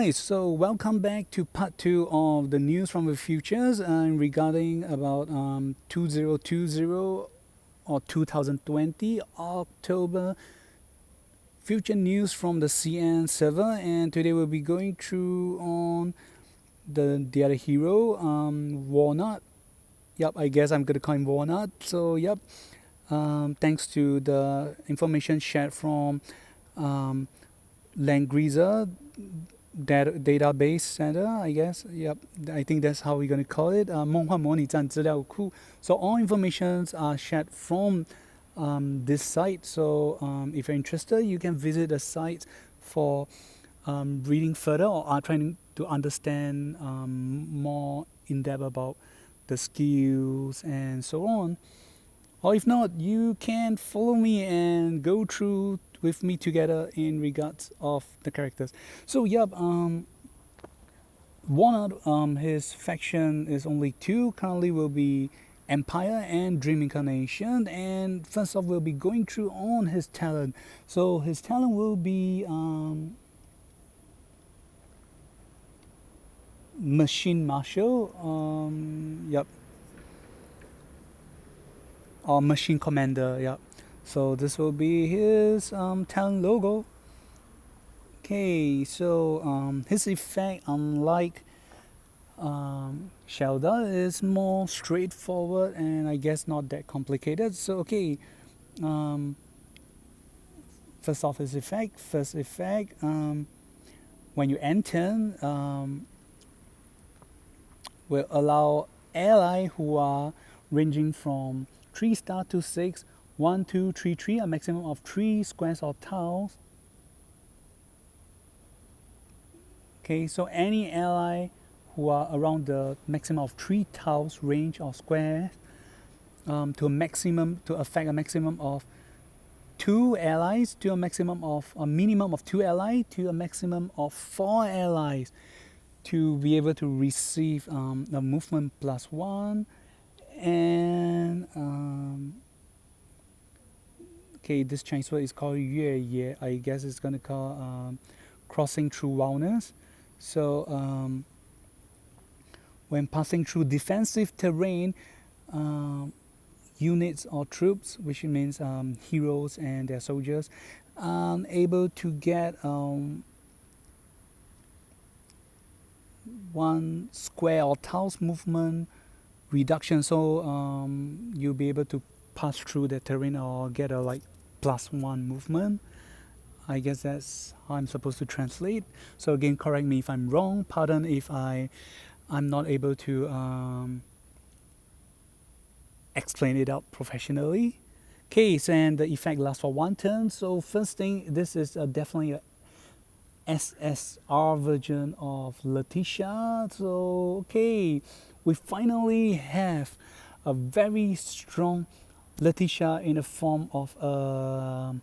guys, so welcome back to part 2 of the news from the futures regarding about 2020 or 2020 October future news from the CN server, and today we'll be going through on the other hero, Walnut. Yep, I guess I'm gonna call him Walnut. So yep, thanks to the information shared from Langrisser database center, I guess. Yep, I think that's how we're gonna call it. 梦幻模拟站资料库. So all informations are shared from this site. So if you're interested, you can visit the site for reading further or are trying to understand more in depth about the skills and so on. Or if not, you can follow me and go through with me together in regards of the characters. So yep, Walnut, his faction is only 2. Currently will be Empire and Dream Incarnation. And first off, we'll be going through on his talent. So his talent will be Machine Marshal. Yep. Or Machine Commander. Yep. So this will be his talent logo. Okay, so his effect, unlike Shelda, is more straightforward and I guess not that complicated. So okay, first off his effect. First effect, when you enter, will allow ally who are ranging from 3 star to 6, 1, 2, 3, 3, a maximum of 3 squares or tiles. Okay, so any ally who are around the maximum of 3 tiles range or squares to affect a maximum of 2 allies, to a maximum of a minimum of 2 allies, to a maximum of 4 allies, to be able to receive a movement +1 and okay, this Chinese word is called Yue Ye. I guess it's gonna call crossing through wilderness. So when passing through defensive terrain, units or troops, which means heroes and their soldiers, are able to get 1 square or tiles movement reduction. So you'll be able to pass through the terrain or get a like +1 movement. I guess that's how I'm supposed to translate. So again, correct me if I'm wrong. Pardon if I'm not able to explain it out professionally. Okay, so and the effect lasts for 1 turn. So first thing, this is definitely a SSR version of Letitia. So okay, we finally have a very strong Letitia in the form of a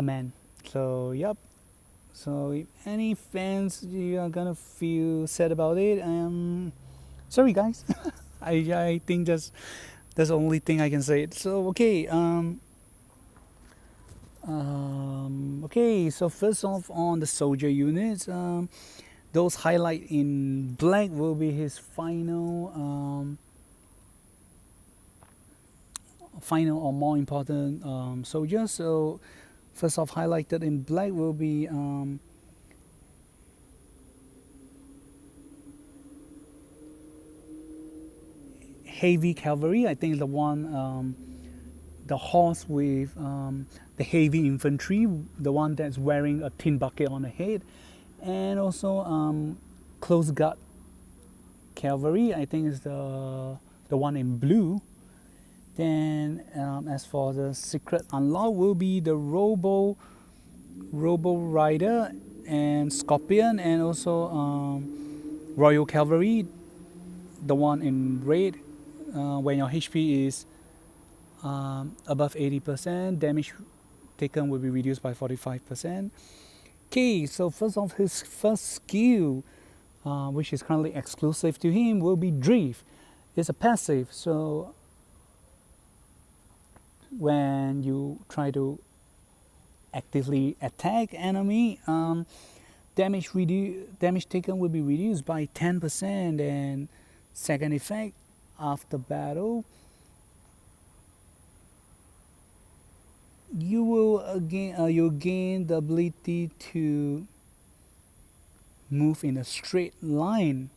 man. So yep. So if any fans you are gonna feel sad about it, sorry guys. I think that's the only thing I can say. So okay, okay. So first off, on the soldier units, those highlight in black will be his final or more important soldiers. So first off, highlighted in black will be heavy cavalry. I think the one, the horse with the heavy infantry, the one that's wearing a tin bucket on the head, and also close guard cavalry. I think is the one in blue. Then as for the secret unlock will be the Robo Rider and Scorpion, and also Royal Cavalry, the one in red. When your HP is above 80%, damage taken will be reduced by 45%. Okay, so first off, his first skill, which is currently exclusive to him, will be Drift. It's a passive, so when you try to actively attack enemy, damage taken will be reduced by 10%. And second effect, after battle, you'll gain the ability to move in a straight line.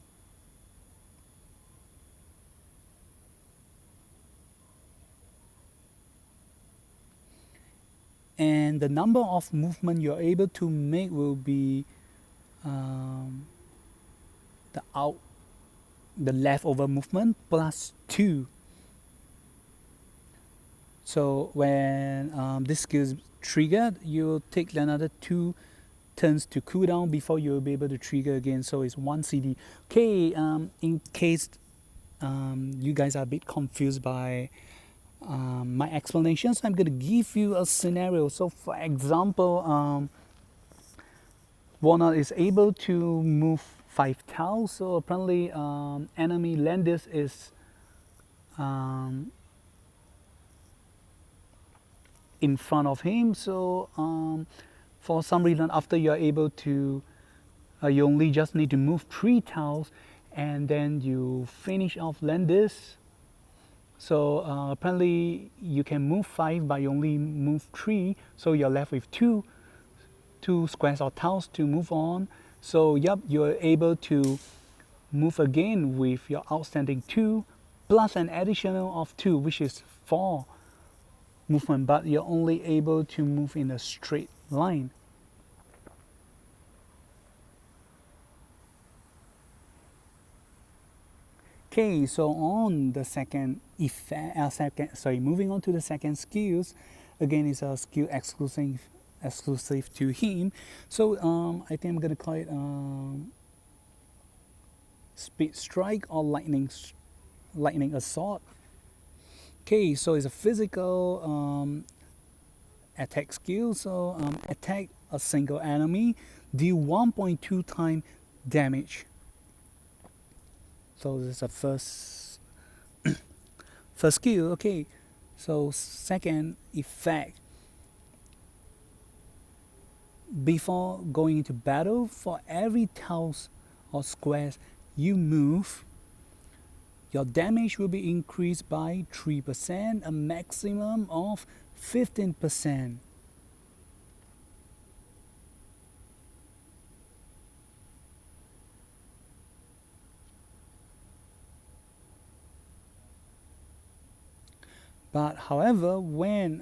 And the number of movement you're able to make will be um, the out the leftover movement plus 2. So when this skill is triggered, you'll take another 2 turns to cool down before you'll be able to trigger again. So it's 1 CD. Okay, in case you guys are a bit confused by my explanations, I'm going to give you a scenario. So for example, Walnut is able to move 5 tiles. So apparently enemy Landis is um, in front of him. So for some reason, after you're able to, you only just need to move 3 tiles, and then you finish off Landis. So apparently you can move 5, but you only move 3, so you're left with two squares or tiles to move on. So yep, you're able to move again with your outstanding 2 plus an additional of 2, which is 4 movement, but you're only able to move in a straight line. Okay, so on the second effect, moving on to the second skills, again, it's a skill exclusive to him. So I think I'm gonna call it speed strike or lightning assault. Okay, so it's a physical attack skill. So attack a single enemy, deal 1.2 times damage. So this is the first skill. Okay, so second effect. Before going into battle, for every tiles or squares you move, your damage will be increased by 3%, a maximum of 15%. But however, when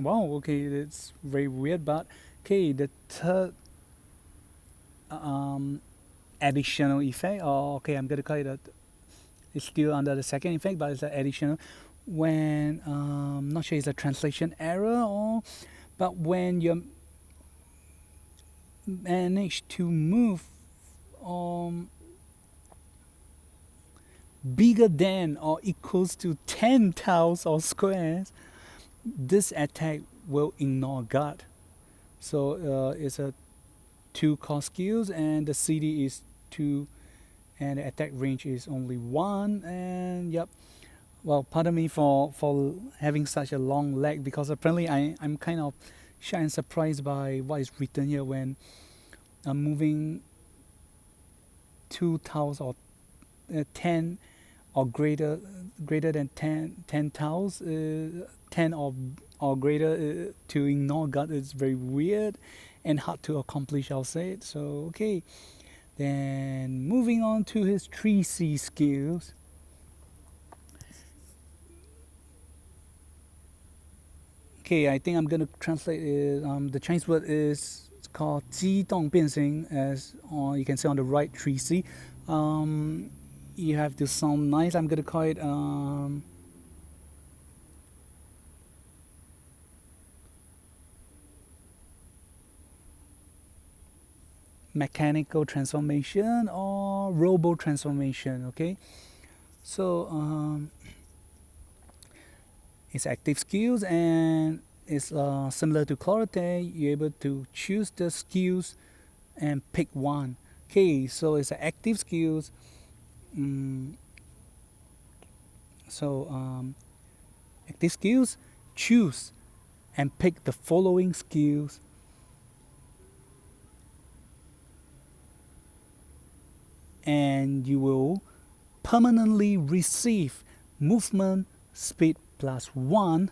wow, okay, that's very weird. But okay, the third additional effect, or okay, I'm gonna call it it's still under the second effect, but it's an additional. When not sure it's a translation error, or but when you manage to move bigger than or equals to 10 tiles or squares, this attack will ignore guard. So it's a 2 cost skills, and the CD is 2, and the attack range is only 1. And yep, well, pardon me for having such a long leg, because apparently I'm kind of shy and surprised by what is written here when I'm moving 2 tiles or 10 or greater than 10 tiles, 10 or greater, to ignore God is very weird and hard to accomplish, I'll say it. So okay, then moving on to his 3C skills. Okay, I think I'm gonna translate it. The Chinese word is called 机动变形, as you can see on the right, 3C. You have to sound nice. I'm gonna call it mechanical transformation or robo transformation. Okay, so it's active skills, and it's similar to karate. You're able to choose the skills and pick one. Okay, so it's active skills. So active skills, choose and pick the following skills and you will permanently receive movement speed +1,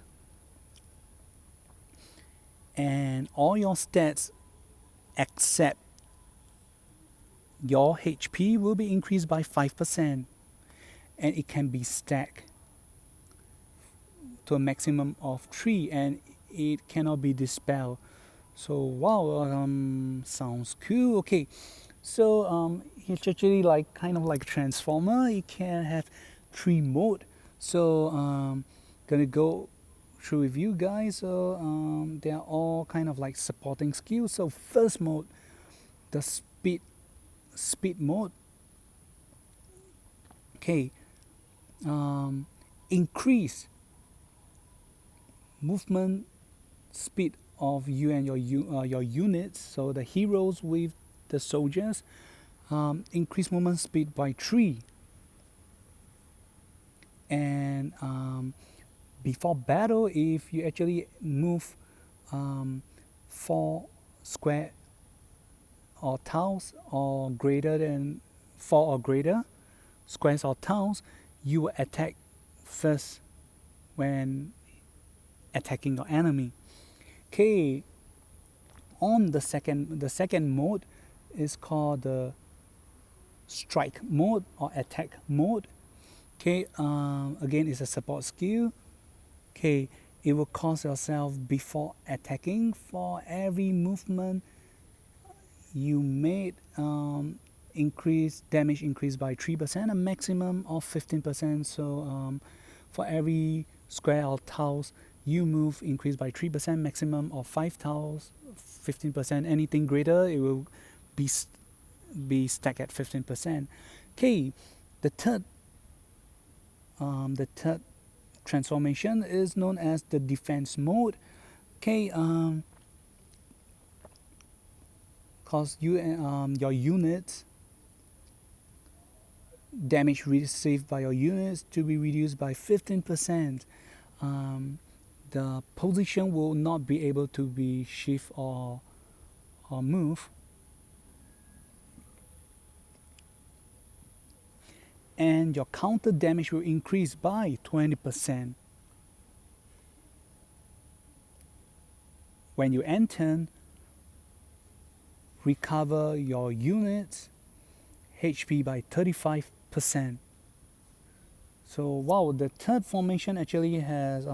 and all your stats except your HP will be increased by 5%, and it can be stacked to a maximum of 3, and it cannot be dispelled. So wow, sounds cool. Okay, so it's actually like kind of like transformer. It can have 3 mode. So gonna go through with you guys. So they are all kind of like supporting skills. So first mode, the speed mode. Okay, increase movement speed of you and your units. So the heroes with the soldiers increase movement speed by 3, and before battle, if you actually move 4 square or tiles or greater than 4 or greater squares or tiles, you will attack first when attacking your enemy. Okay, on the second mode is called the strike mode or attack mode. Okay, again, it's a support skill. Okay, it will cause yourself before attacking. For every movement you made, increase damage increased by 3%, a maximum of 15%. So for every square or tiles you move, increase by 3%, maximum of 5 tiles, 15%. Anything greater, it will be stacked at 15%. Okay, the third transformation is known as the defense mode. Okay, cause your units damage received by your units to be reduced by 15%. The position will not be able to be shift or move. And your counter damage will increase by 20%. When you enter, recover your units HP by 35%. So wow, the third formation actually has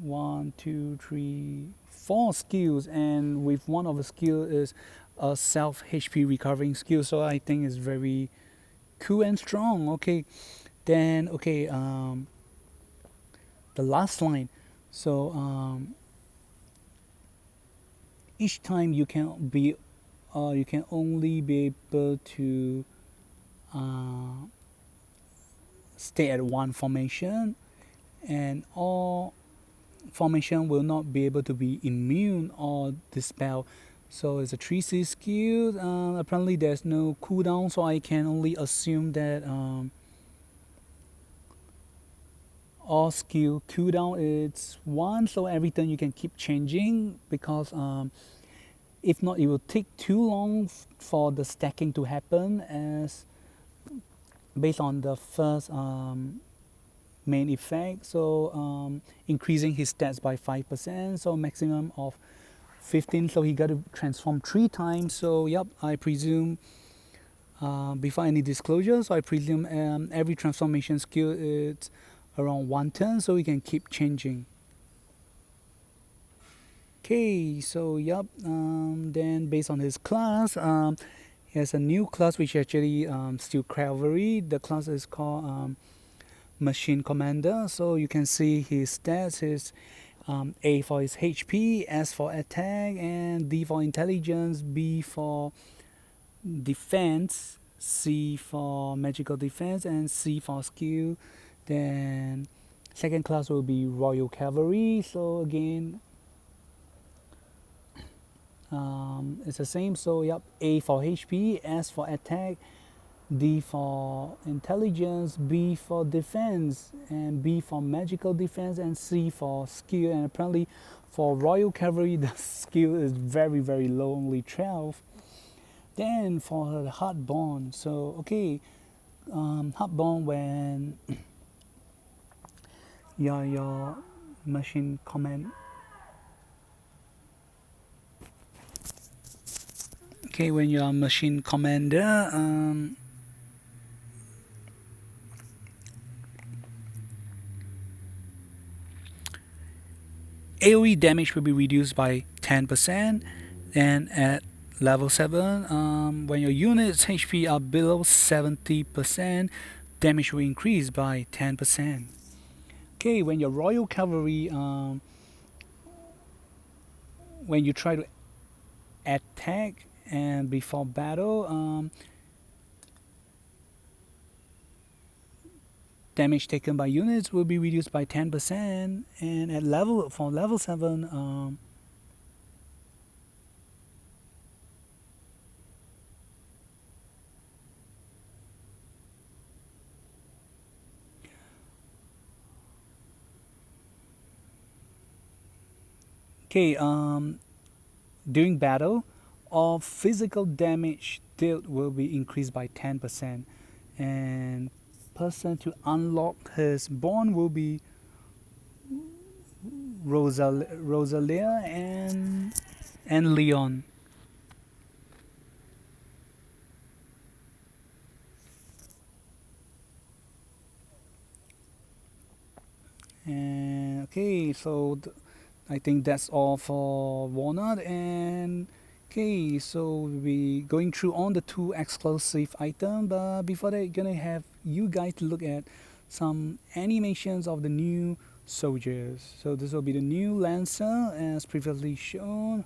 1, 2, 3, 4 skills, and with one of the skill is a self HP recovering skill. So I think it's very cool and strong. Okay, then the last line. So each time you can only be able to stay at one formation, and all formation will not be able to be immune or dispel. So it's a 3C skill. Apparently there's no cooldown, so I can only assume that all skill cooldown is 1. So every turn you can keep changing, because if not, it will take too long for the stacking to happen, as based on the first main effect. So increasing his stats by 5%, so maximum of 15. So he got to transform 3 times. So yep, I presume before any disclosure, so I presume every transformation skill is around 1 turn, so we can keep changing. Okay, so yep, then based on his class, he has a new class which actually still cavalry. The class is called Machine Commander. So you can see his stats, his A for his HP, S for attack, and D for intelligence, B for defense, C for magical defense, and C for skill. Then second class will be Royal Cavalry. So again, it's the same. So yep, A for HP, S for attack, D for intelligence, B for defense, and B for magical defense, and C for skill. And apparently for Royal Cavalry the skill is very low, only 12. Then for the hard bond, so okay, hard bond when your machine command. Okay, when your machine commander AoE damage will be reduced by 10%, and at level 7, when your unit's HP are below 70%, damage will increase by 10%. Okay, when your Royal Cavalry, when you try to attack and before battle, damage taken by units will be reduced by 10%, and at level for level 7, okay, during battle, all physical damage dealt will be increased by 10%, and person to unlock his bond will be Rosalia and Leon. And okay, so I think that's all for Walnut. And okay, so we going through on the two exclusive items, but before that, gonna have you guys look at some animations of the new soldiers. So this will be the new Lancer as previously shown.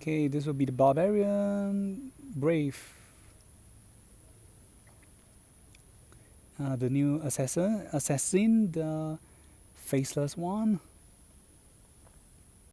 Okay, this will be the Barbarian Brave. The new assassin, the faceless one.